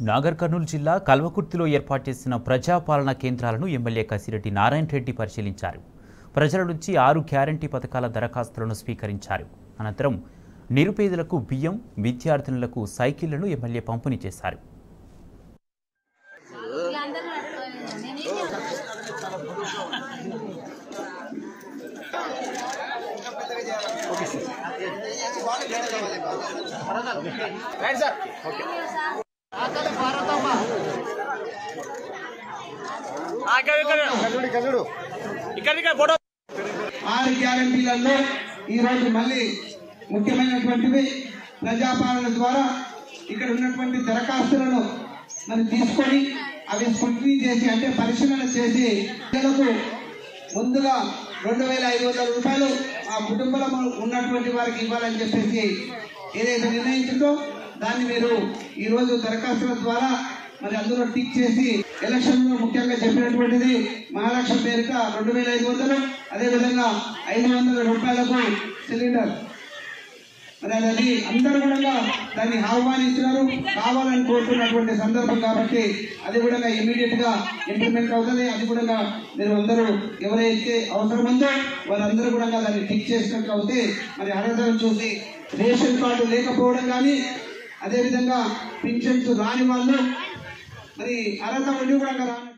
నాగర్ కర్నూలు జిల్లా కల్వకుర్తిలో ఏర్పాటు చేసిన ప్రజాపాలన కేంద్రాలను ఎమ్మెల్యే కసిరెడ్డి నారాయణ రెడ్డి పరిశీలించారు. ప్రజల నుంచి 6 గ్యారంటీ పథకాల దరఖాస్తులను స్వీకరించారు. అనంతరం నిరుపేదలకు బియ్యం, విద్యార్థినులకు సైకిళ్లను ఎమ్మెల్యే పంపిణీ చేశారు. ఆరు గ్యారంటీలలో ఈరోజు మళ్ళీ ముఖ్యమైనటువంటివి ప్రజాపాలన ద్వారా ఇక్కడ ఉన్నటువంటి దరఖాస్తులను మనం తీసుకొని అవి స్క్రూటినీ చేసి అంటే పరిశీలన చేసి ప్రజలకు ముందుగా 2500 రూపాయలు ఆ కుటుంబంలో ఉన్నటువంటి వారికి ఇవ్వాలని చెప్పేసి ఏదైతే నిర్ణయించిందో దాన్ని మీరు ఈరోజు దరఖాస్తుల ద్వారా మరి అందులో టిక్ చేసి ఎలక్షన్ లో ముఖ్యంగా చెప్పినటువంటిది మహాలక్ష్మి పేరిట 2500, అదేవిధంగా 500 రూపాయలకు సిలిండర్. మరి అది అందరూ కూడా దాన్ని ఆహ్వానించినారు, కావాలని కోరుతున్నటువంటి సందర్భం కాబట్టి అది కూడా ఇమీడియట్ గా ఇంప్లిమెంట్ అవుతుంది. అది కూడా మీరు అందరూ ఎవరైతే అవసరం ఉందో వారందరూ కూడా దాన్ని టిక్ చేసినట్టు అవుతే మరి అర్హతను చూసి రేషన్ కార్డు లేకపోవడం కానీ అదేవిధంగా పింఛన్స్ రాని వాళ్ళు మరి అర్హత ఉండి కూడా రాని